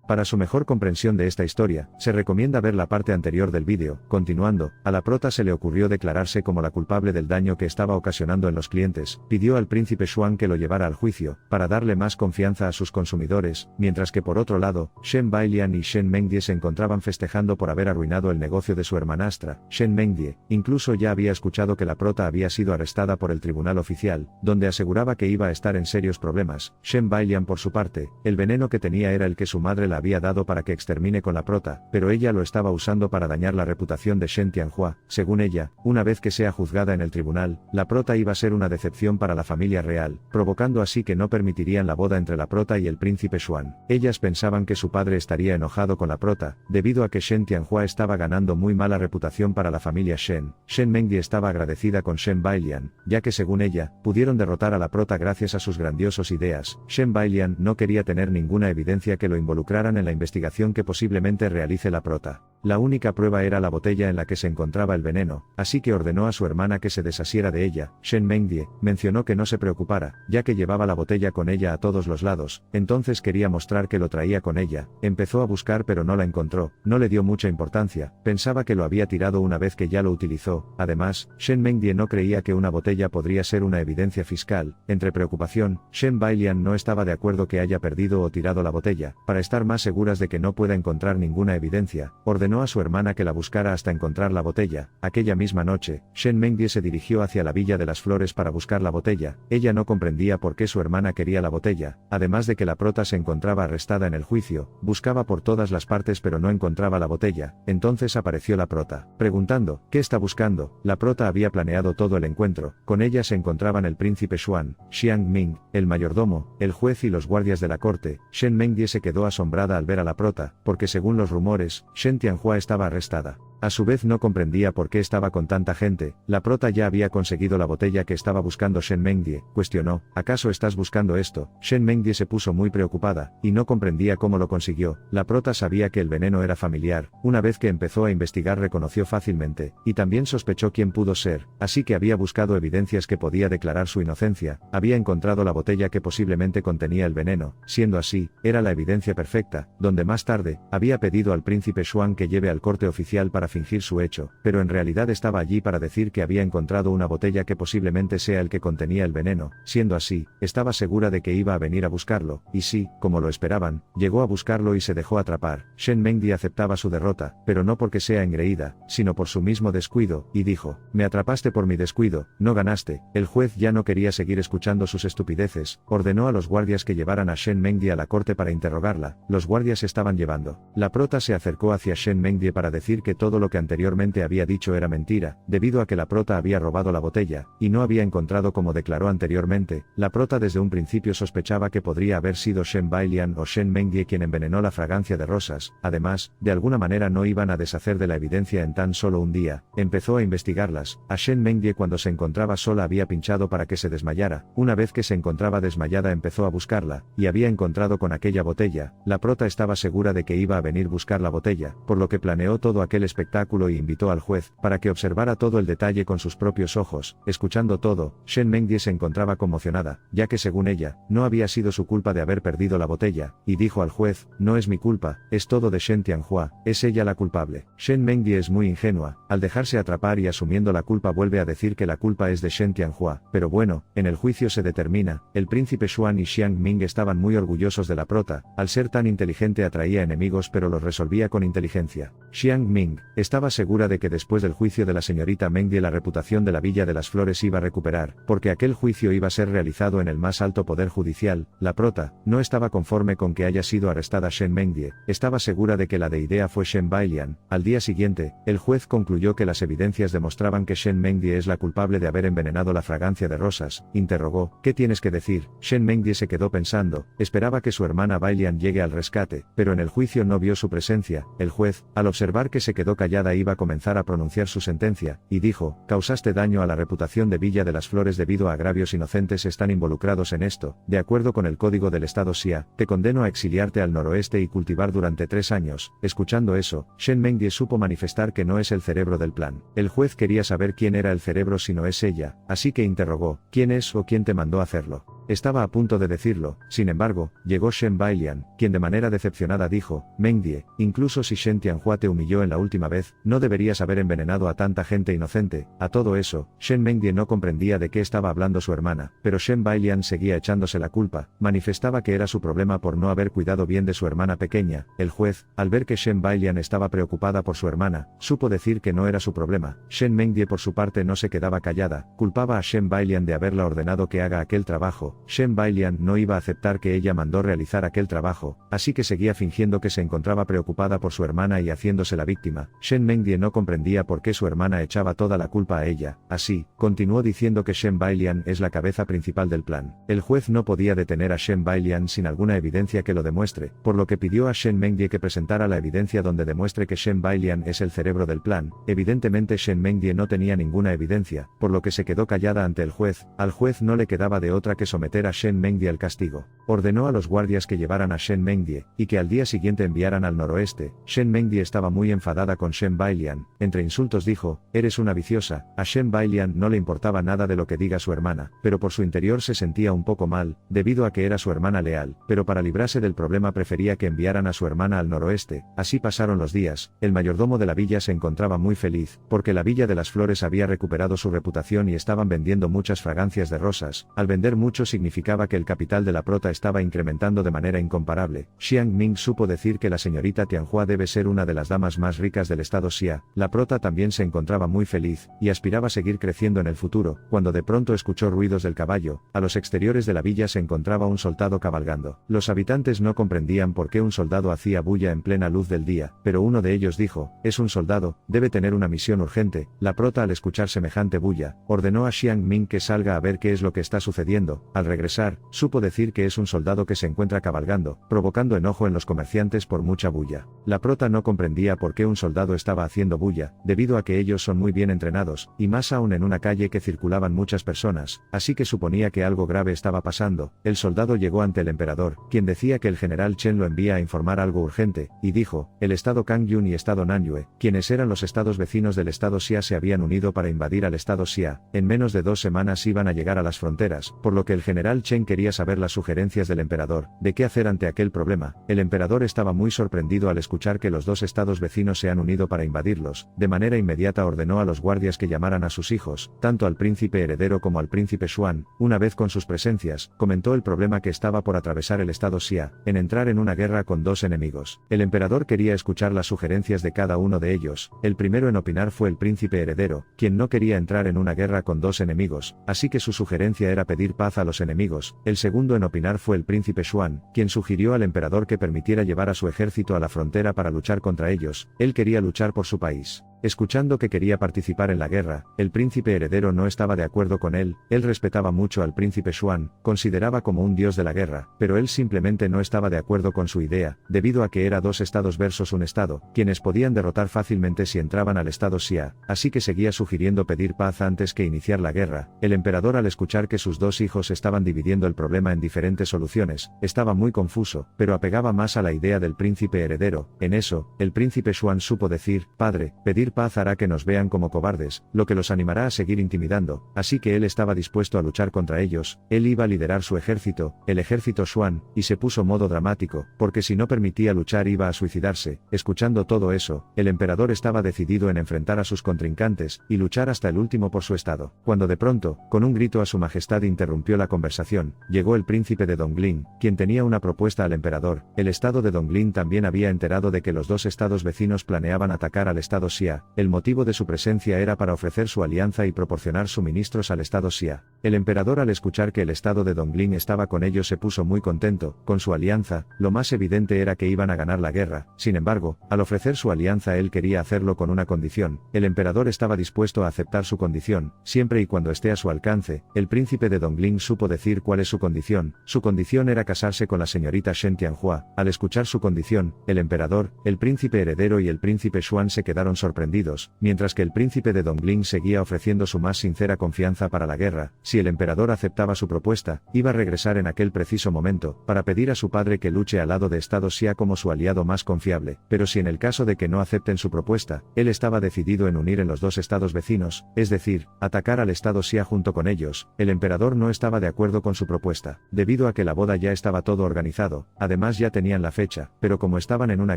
Para su mejor comprensión de esta historia, se recomienda ver la parte anterior del vídeo. Continuando, a la prota se le ocurrió declararse como la culpable del daño que estaba ocasionando en los clientes, pidió al príncipe Xuan que lo llevara al juicio, para darle más confianza a sus consumidores, mientras que por otro lado, Shen Bailian y Shen Mengdie se encontraban festejando por haber arruinado el negocio de su hermanastra, Shen Mengdie. Incluso ya había escuchado que la prota había sido arrestada por el tribunal oficial, donde aseguraba que iba a estar en serios problemas. Shen Bailian por su parte, el veneno que tenía era el que su madre la había dado para que extermine con la prota, pero ella lo estaba usando para dañar la reputación de Shen Tianhua. Según ella, una vez que sea juzgada en el tribunal, la prota iba a ser una decepción para la familia real, provocando así que no permitirían la boda entre la prota y el príncipe Xuan. Ellas pensaban que su padre estaría enojado con la prota, debido a que Shen Tianhua estaba ganando muy mala reputación para la familia Shen. Shen Mengdie estaba agradecida con Shen Bailian, ya que según ella, pudieron derrotar a la prota gracias a sus grandiosas ideas. Shen Bailian no quería tener ninguna evidencia que lo involucraran en la investigación que posiblemente realice la prota. La única prueba era la botella en la que se encontraba el veneno, así que ordenó a su hermana que se desasiera de ella. Shen Mengdie mencionó que no se preocupara, ya que llevaba la botella con ella a todos los lados, entonces quería mostrar que lo traía con ella. Empezó a buscar pero no la encontró, no le dio mucha importancia, pensaba que lo había tirado una vez que ya lo utilizó. Además, Shen Mengdie no creía que una botella podría ser una evidencia fiscal. Entre preocupación, Shen Bailian no estaba de acuerdo que haya perdido o tirado la botella. Para estar más seguras de que no pueda encontrar ninguna evidencia, ordenó a su hermana que la buscara hasta encontrar la botella. Aquella misma noche, Shen Mengdie se dirigió hacia la Villa de las Flores para buscar la botella. Ella no comprendía por qué su hermana quería la botella, además de que la prota se encontraba arrestada en el juicio, buscaba por todas las partes pero no encontraba la botella. Entonces apareció la prota, preguntando, ¿qué está buscando? La prota había planeado todo el encuentro, con ella se encontraban el príncipe Xuan, Xiang Ming, el mayordomo, el juez y los guardias de la corte. Shen Mengdie se quedó asombrada al ver a la prota, porque según los rumores, Shen Tianhua estaba arrestada. A su vez no comprendía por qué estaba con tanta gente. La prota ya había conseguido la botella que estaba buscando Shen Mengdie. Cuestionó, ¿acaso estás buscando esto? Shen Mengdie se puso muy preocupada, y no comprendía cómo lo consiguió. La prota sabía que el veneno era familiar. Una vez que empezó a investigar reconoció fácilmente, y también sospechó quién pudo ser, así que había buscado evidencias que podía declarar su inocencia. Había encontrado la botella que posiblemente contenía el veneno. Siendo así, era la evidencia perfecta, donde más tarde, había pedido al príncipe Xuan que lleve al corte oficial para fingir su hecho, pero en realidad estaba allí para decir que había encontrado una botella que posiblemente sea el que contenía el veneno. Siendo así, estaba segura de que iba a venir a buscarlo, y sí, como lo esperaban, llegó a buscarlo y se dejó atrapar. Shen Mengdie aceptaba su derrota, pero no porque sea engreída, sino por su mismo descuido, y dijo, me atrapaste por mi descuido, no ganaste. El juez ya no quería seguir escuchando sus estupideces, ordenó a los guardias que llevaran a Shen Mengdie a la corte para interrogarla. Los guardias estaban llevando. La prota se acercó hacia Shen Mengdie para decir que todo lo que anteriormente había dicho era mentira, debido a que la prota había robado la botella, y no había encontrado como declaró anteriormente. La prota desde un principio sospechaba que podría haber sido Shen Bailian o Shen Mengdie quien envenenó la fragancia de rosas. Además, de alguna manera no iban a deshacer de la evidencia en tan solo un día. Empezó a investigarlas. A Shen Mengdie cuando se encontraba sola había pinchado para que se desmayara. Una vez que se encontraba desmayada empezó a buscarla, y había encontrado con aquella botella. La prota estaba segura de que iba a venir buscar la botella, por lo que planeó todo aquel espectáculo y invitó al juez, para que observara todo el detalle con sus propios ojos. Escuchando todo, Shen Mengdie se encontraba conmocionada, ya que según ella, no había sido su culpa de haber perdido la botella, y dijo al juez, no es mi culpa, es todo de Shen Tianhua, es ella la culpable. Shen Mengdie es muy ingenua, al dejarse atrapar y asumiendo la culpa vuelve a decir que la culpa es de Shen Tianhua, pero bueno, en el juicio se determina. El príncipe Xuan y Xiang Ming estaban muy orgullosos de la prota, al ser tan inteligente atraía enemigos pero los resolvía con inteligencia. Xiang Ming estaba segura de que después del juicio de la señorita Mengdie la reputación de la Villa de las Flores iba a recuperar, porque aquel juicio iba a ser realizado en el más alto poder judicial. La prota no estaba conforme con que haya sido arrestada Shen Mengdie, estaba segura de que la de idea fue Shen Bailian. Al día siguiente, el juez concluyó que las evidencias demostraban que Shen Mengdie es la culpable de haber envenenado la fragancia de rosas. Interrogó, ¿qué tienes que decir? Shen Mengdie se quedó pensando, esperaba que su hermana Bailian llegue al rescate, pero en el juicio no vio su presencia. El juez, al observar que se quedó callada iba a comenzar a pronunciar su sentencia, y dijo, causaste daño a la reputación de Villa de las Flores debido a agravios inocentes están involucrados en esto. De acuerdo con el código del estado Xia, te condeno a exiliarte al noroeste y cultivar durante 3 años. Escuchando eso, Shen Mengdie supo manifestar que no es el cerebro del plan. El juez quería saber quién era el cerebro si no es ella, así que interrogó, ¿quién es o quién te mandó hacerlo? Estaba a punto de decirlo, sin embargo, llegó Shen Bailian, quien de manera decepcionada dijo, Mengdie, incluso si Shen Tianhua te humilló en la última vez, no deberías haber envenenado a tanta gente inocente. A todo eso, Shen Mengdie no comprendía de qué estaba hablando su hermana, pero Shen Bailian seguía echándose la culpa, manifestaba que era su problema por no haber cuidado bien de su hermana pequeña. El juez, al ver que Shen Bailian estaba preocupada por su hermana, supo decir que no era su problema. Shen Mengdie por su parte no se quedaba callada, culpaba a Shen Bailian de haberla ordenado que haga aquel trabajo. Shen Bailian no iba a aceptar que ella mandó realizar aquel trabajo, así que seguía fingiendo que se encontraba preocupada por su hermana y haciéndose la víctima. Shen Mengdie no comprendía por qué su hermana echaba toda la culpa a ella. Así, continuó diciendo que Shen Bailian es la cabeza principal del plan. El juez no podía detener a Shen Bailian sin alguna evidencia que lo demuestre, por lo que pidió a Shen Mengdie que presentara la evidencia donde demuestre que Shen Bailian es el cerebro del plan. Evidentemente Shen Mengdie no tenía ninguna evidencia, por lo que se quedó callada ante el juez. Al juez no le quedaba de otra que someter a Shen Mengdie al castigo. Ordenó a los guardias que llevaran a Shen Mengdie, y que al día siguiente enviaran al noroeste. Shen Mengdie estaba muy enfadada con Shen Bailian, entre insultos dijo, eres una viciosa. A Shen Bailian no le importaba nada de lo que diga su hermana, pero por su interior se sentía un poco mal, debido a que era su hermana leal, pero para librarse del problema prefería que enviaran a su hermana al noroeste. Así pasaron los días. El mayordomo de la villa se encontraba muy feliz, porque la Villa de las Flores había recuperado su reputación y estaban vendiendo muchas fragancias de rosas. Al vender mucho significaba que el capital de la prota estaba incrementando de manera incomparable. Xiang Ming supo decir que la señorita Tianhua debe ser una de las damas más ricas del estado Xia. La prota también se encontraba muy feliz, y aspiraba a seguir creciendo en el futuro, cuando de pronto escuchó ruidos del caballo. A los exteriores de la villa se encontraba un soldado cabalgando. Los habitantes no comprendían por qué un soldado hacía bulla en plena luz del día, pero uno de ellos dijo, es un soldado, debe tener una misión urgente. La prota al escuchar semejante bulla, ordenó a Xiang Ming que salga a ver qué es lo que está sucediendo. Al regresar, supo decir que es un soldado que se encuentra cabalgando, provocando enojo en los comerciantes por mucha bulla. La prota no comprendía por qué un soldado estaba haciendo bulla, debido a que ellos son muy bien entrenados, y más aún en una calle que circulaban muchas personas, así que suponía que algo grave estaba pasando. El soldado llegó ante el emperador, quien decía que el general Chen lo envía a informar algo urgente, y dijo, el estado Kangyun y estado Nanyue, quienes eran los estados vecinos del estado Xia se habían unido para invadir al estado Xia. En menos de 2 semanas iban a llegar a las fronteras, por lo que el general Chen quería saber las sugerencias del emperador, de qué hacer ante aquel problema. El emperador estaba muy sorprendido al escuchar que los 2 estados vecinos se han unido para invadirlos. De manera inmediata ordenó a los guardias que llamaran a sus hijos, tanto al príncipe heredero como al príncipe Xuan. Una vez con sus presencias, comentó el problema que estaba por atravesar el estado Xia, en entrar en una guerra con 2 enemigos. El emperador quería escuchar las sugerencias de cada uno de ellos. El primero en opinar fue el príncipe heredero, quien no quería entrar en una guerra con 2 enemigos, así que su sugerencia era pedir paz a los enemigos. El segundo en opinar fue el príncipe Xuan, quien sugirió al emperador que permitiera llevar a su ejército a la frontera para luchar contra ellos. Él quería luchar por su país. Escuchando que quería participar en la guerra, el príncipe heredero no estaba de acuerdo con él. Él respetaba mucho al príncipe Xuan, consideraba como un dios de la guerra, pero él simplemente no estaba de acuerdo con su idea, debido a que era 2 estados versus un estado, quienes podían derrotar fácilmente si entraban al estado Xia, así que seguía sugiriendo pedir paz antes que iniciar la guerra. El emperador al escuchar que sus 2 hijos estaban dividiendo el problema en diferentes soluciones, estaba muy confuso, pero apegaba más a la idea del príncipe heredero. En eso, el príncipe Xuan supo decir, padre, pedir paz hará que nos vean como cobardes, lo que los animará a seguir intimidando, así que él estaba dispuesto a luchar contra ellos. Él iba a liderar su ejército, el ejército Xuan, y se puso modo dramático, porque si no permitía luchar iba a suicidarse. Escuchando todo eso, el emperador estaba decidido en enfrentar a sus contrincantes, y luchar hasta el último por su estado. Cuando de pronto, con un grito a su majestad interrumpió la conversación, llegó el príncipe de Donglin, quien tenía una propuesta al emperador. El estado de Donglin también había enterado de que los 2 estados vecinos planeaban atacar al estado Xia. El motivo de su presencia era para ofrecer su alianza y proporcionar suministros al estado Xia. El emperador al escuchar que el estado de Donglin estaba con ellos se puso muy contento. Con su alianza, lo más evidente era que iban a ganar la guerra. Sin embargo, al ofrecer su alianza él quería hacerlo con una condición. El emperador estaba dispuesto a aceptar su condición, siempre y cuando esté a su alcance. El príncipe de Donglin supo decir cuál es su condición. Su condición era casarse con la señorita Shen Tianhua. Al escuchar su condición, el emperador, el príncipe heredero y el príncipe Xuan se quedaron sorprendidos. sorprendidos, mientras que el príncipe de Dongling seguía ofreciendo su más sincera confianza para la guerra. Si el emperador aceptaba su propuesta, iba a regresar en aquel preciso momento, para pedir a su padre que luche al lado de Estado Xia como su aliado más confiable, pero si en el caso de que no acepten su propuesta, él estaba decidido en unir en los dos estados vecinos, es decir, atacar al Estado Xia junto con ellos. El emperador no estaba de acuerdo con su propuesta, debido a que la boda ya estaba todo organizado, además ya tenían la fecha, pero como estaban en una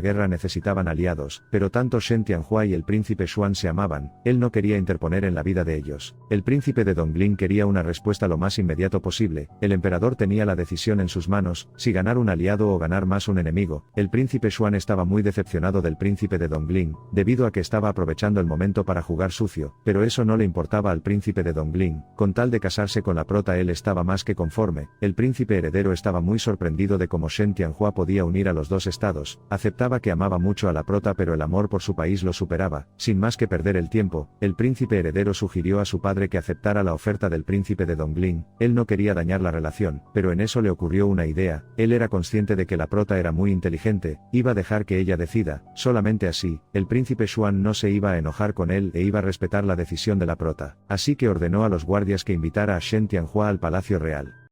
guerra necesitaban aliados, pero tanto Shen Tianhua y el príncipe Xuan se amaban, él no quería interponer en la vida de ellos. El príncipe de Dongling quería una respuesta lo más inmediato posible, el emperador tenía la decisión en sus manos, si ganar un aliado o ganar más un enemigo. El príncipe Xuan estaba muy decepcionado del príncipe de Dongling, debido a que estaba aprovechando el momento para jugar sucio, pero eso no le importaba al príncipe de Dongling, con tal de casarse con la prota él estaba más que conforme. El príncipe heredero estaba muy sorprendido de cómo Shen Tianhua podía unir a los dos estados, aceptaba que amaba mucho a la prota pero el amor por su país lo superaba. Sin más que perder el tiempo, el príncipe heredero sugirió a su padre que aceptara la oferta del príncipe de Dongling. Él no quería dañar la relación, pero en eso le ocurrió una idea. Él era consciente de que la prota era muy inteligente, iba a dejar que ella decida, solamente así, el príncipe Xuan no se iba a enojar con él e iba a respetar la decisión de la prota. Así que ordenó a los guardias que invitara a Shen Tianhua al palacio real.